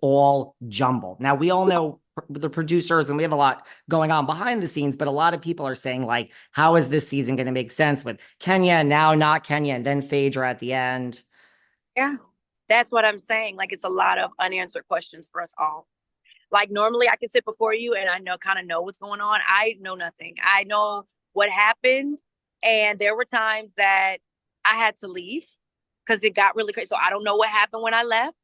all jumbled. Now, we all know the producers and we have a lot going on behind the scenes, but a lot of people are saying, like, how is this season going to make sense with Kenya and now not Kenya and then Phaedra at the end? Yeah, that's what I'm saying. Like, it's a lot of unanswered questions for us all. Like, normally I can sit before you and I know kind of know what's going on. I know nothing. I know what happened, and there were times that I had to leave because it got really crazy. So I don't know what happened when I left.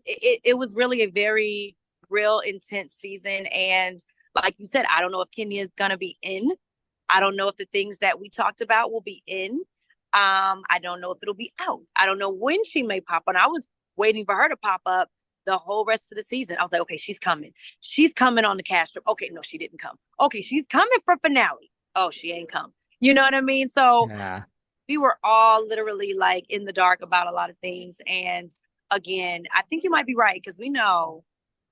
It was really a very real intense season, and like you said, I don't know if Kenya is gonna be in. I don't know if the things that we talked about will be in. I don't know if it'll be out. I don't know when she may pop on. I was waiting for her to pop up the whole rest of the season. I was like, okay, she's coming. She's coming on the cast trip. Okay, no, she didn't come. Okay, she's coming for finale. Oh, she ain't come. You know what I mean? So Yeah. we were all literally like in the dark about a lot of things. And again, I think you might be right because we know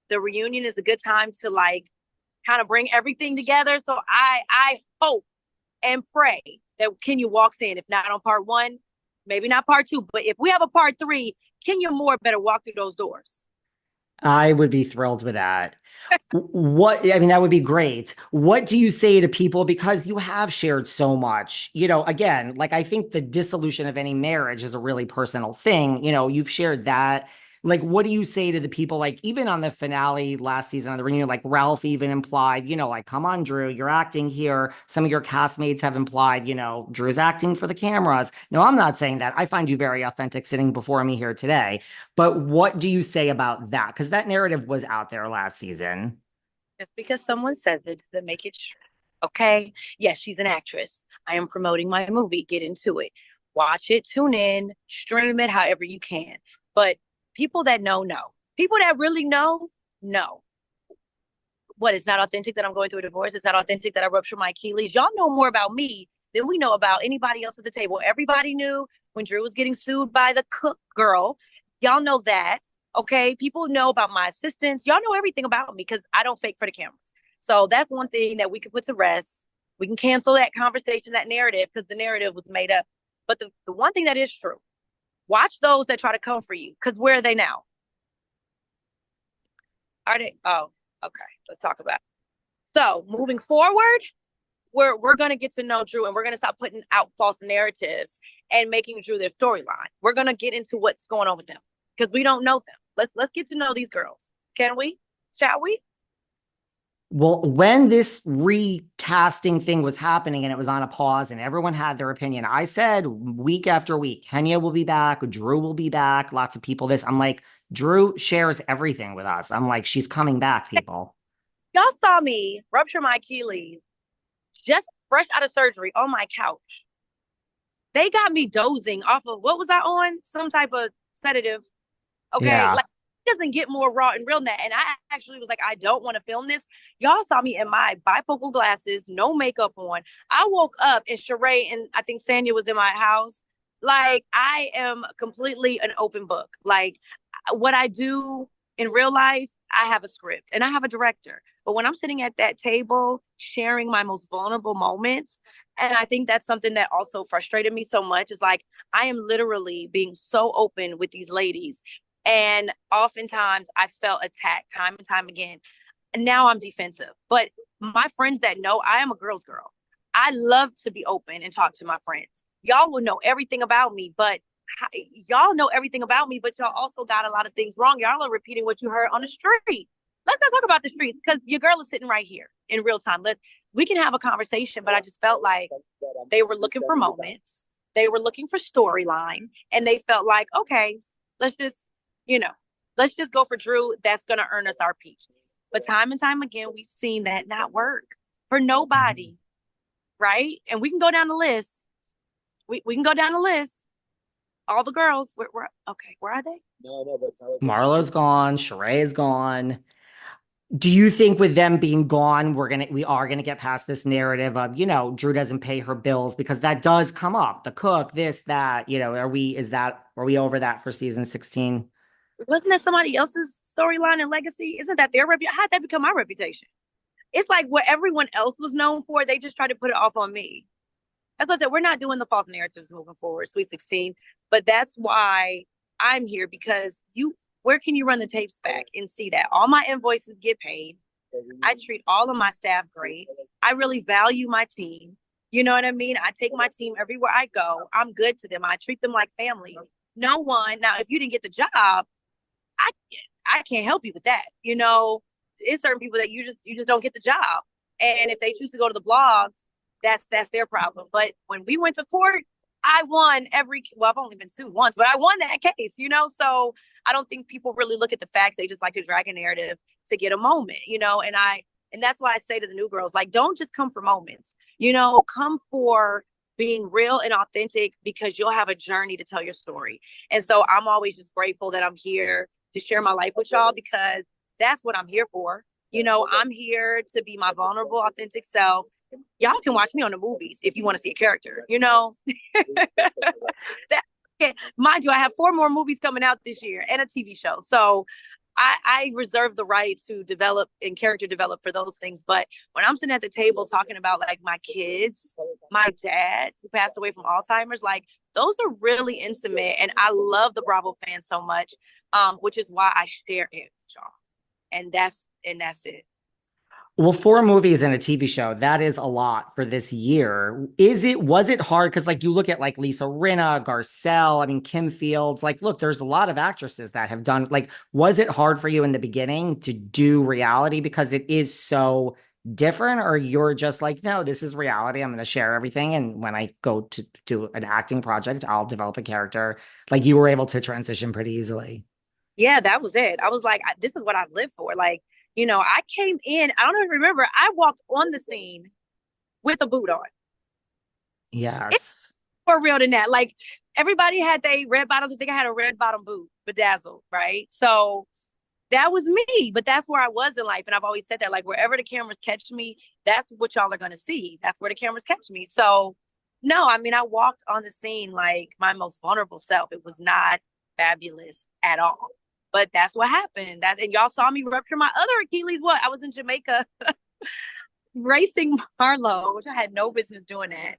the reunion is a good time to like kind of bring everything together. So I hope and pray that Kenya walks in. If not on part one, maybe not part two, but if we have a part three, Kenya Moore better walk through those doors. I would be thrilled with that. What, I mean, that would be great. What do you say to people? Because you have shared so much, again, like I think the dissolution of any marriage is a really personal thing. You've shared that. Like, what do you say to the people? Like, even on the finale last season on the reunion, like Ralph even implied, like, come on, Drew, you're acting here. Some of your castmates have implied, Drew's acting for the cameras. No, I'm not saying that. I find you very authentic sitting before me here today. But what do you say about that? Because that narrative was out there last season. Just because someone says it doesn't make it true. Okay. Yes, she's an actress. I am promoting my movie. Get into it. Watch it, tune in, stream it however you can. But people that know. People that really know. What? It's not authentic that I'm going through a divorce. It's not authentic that I ruptured my Achilles. Y'all know more about me than we know about anybody else at the table. Everybody knew when Drew was getting sued by the cook girl. Y'all know that. Okay. People know about my assistants. Y'all know everything about me because I don't fake for the cameras. So that's one thing that we can put to rest. We can cancel that conversation, that narrative, because the narrative was made up. But the one thing that is true, watch those that try to come for you. Because where are they now? Are they? Oh, okay. Let's talk about it. So moving forward, we're gonna get to know Drew and we're gonna stop putting out false narratives and making Drew their storyline. We're gonna get into what's going on with them because we don't know them. Let's get to know these girls. Can we? Shall we? Well, when this recasting thing was happening and it was on a pause and everyone had their opinion, I said week after week, Kenya will be back, Drew will be back, lots of people this. I'm like, Drew shares everything with us. I'm like, she's coming back, people. Y'all saw me rupture my Achilles just fresh out of surgery on my couch. They got me dozing off of what was I on? Some type of sedative. Okay, Yeah. like it doesn't get more raw and real than that. And I actually was like, I don't want to film this. Y'all saw me in my bifocal glasses, no makeup on. I woke up and Shereé and I think Sanya was in my house. Like I am completely an open book. Like what I do in real life, I have a script and I have a director. But when I'm sitting at that table sharing my most vulnerable moments, and I think that's something that also frustrated me so much is like I am literally being so open with these ladies. And oftentimes I felt attacked time and time again. And now I'm defensive. But my friends that know I am a girl's girl. I love to be open and talk to my friends. Y'all will know everything about me, but y'all know everything about me, but y'all also got a lot of things wrong. Y'all are repeating what you heard on the street. Let's not talk about the streets because your girl is sitting right here in real time. We can have a conversation, but I just felt like they were looking for moments, they were looking for storyline, and they felt like, okay, let's just, you know, let's just go for Drew. That's gonna earn us our peach. But time and time again, we've seen that not work for nobody, right? And we can go down the list. We can go down the list. All the girls, okay, where are they? Marlo's gone, Sheree is gone. Do you think with them being gone, we are gonna get past this narrative of, Drew doesn't pay her bills because that does come up. The cook, this, that, are we over that for season 16? Wasn't that somebody else's storyline and legacy? Isn't that their reputation? How'd that become my reputation? It's like what everyone else was known for, they just tried to put it off on me. As I said, we're not doing the false narratives moving forward, Sweet 16. But that's why I'm here because Where can you run the tapes back and see that? All my invoices get paid. I treat all of my staff great. I really value my team. You know what I mean? I take my team everywhere I go. I'm good to them. I treat them like family. No one, now, if you didn't get the job, I I can't help you with that. You know, it's certain people that you just don't get the job. And if they choose to go to the blogs, that's their problem. But when we went to court, I won well, I've only been sued once, but I won that case, you know? So I don't think people really look at the facts. They just like to drag a narrative to get a moment, you know? And that's why I say to the new girls, like, don't just come for moments, you know, come for being real and authentic, because you'll have a journey to tell your story. And so I'm always just grateful that I'm here to share my life with y'all, because that's what I'm here for. You know, I'm here to be my vulnerable, authentic self. Y'all can watch me on the movies if you want to see a character, you know. that, mind you, I have 4 more movies coming out this year and a TV show. So I reserve the right to develop and character develop for those things. But when I'm sitting at the table talking about like my kids, my dad who passed away from Alzheimer's, like those are really intimate. And I love the Bravo fans so much, which is why I share it with y'all. And that's it. Well, 4 movies and a TV show, that is a lot for this year. Was it hard? Because like you look at like Lisa Rinna, Garcelle, I mean, Kim Fields, like, look, there's a lot of actresses that have done, like, was it hard for you in the beginning to do reality because it is so different? Or you're just like, no, this is reality. I'm going to share everything. And when I go to do an acting project, I'll develop a character. Like you were able to transition pretty easily. Yeah, that was it. I was like, this is what I've lived for. Like, you know, I came in, I don't even remember, I walked on the scene with a boot on. It's Yes. more real than that. Like, everybody had their red bottoms. I think I had a red bottom boot, bedazzled, right? So that was me, but that's where I was in life. And I've always said that, like, wherever the cameras catch me, that's what y'all are going to see. That's where the cameras catch me. So, no, I mean, I walked on the scene like my most vulnerable self. It was not fabulous at all. But that's what happened. And y'all saw me rupture my other Achilles. What? I was in Jamaica racing Marlo, which I had no business doing that.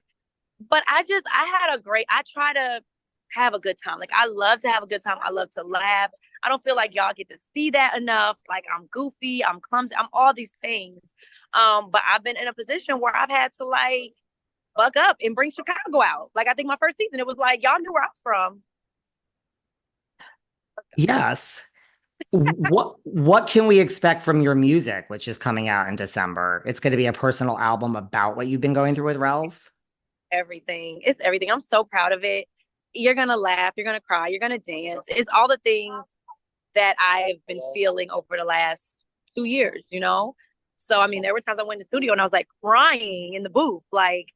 But I try to have a good time. Like, I love to have a good time. I love to laugh. I don't feel like y'all get to see that enough. Like, I'm goofy, I'm clumsy, I'm all these things. But I've been in a position where I've had to like buck up and bring Chicago out. Like, I think my first season, it was like, y'all knew where I was from. Yes. What can we expect from your music, which is coming out in December? It's going to be a personal album about what you've been going through with Ralph. Everything. It's everything. I'm so proud of it. You're gonna laugh, you're gonna cry, you're gonna dance. It's all the things that I've been feeling over the last 2 years, you know? So I mean, there were times I went in the studio and I was like crying in the booth, like,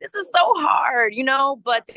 this is so hard, you know, but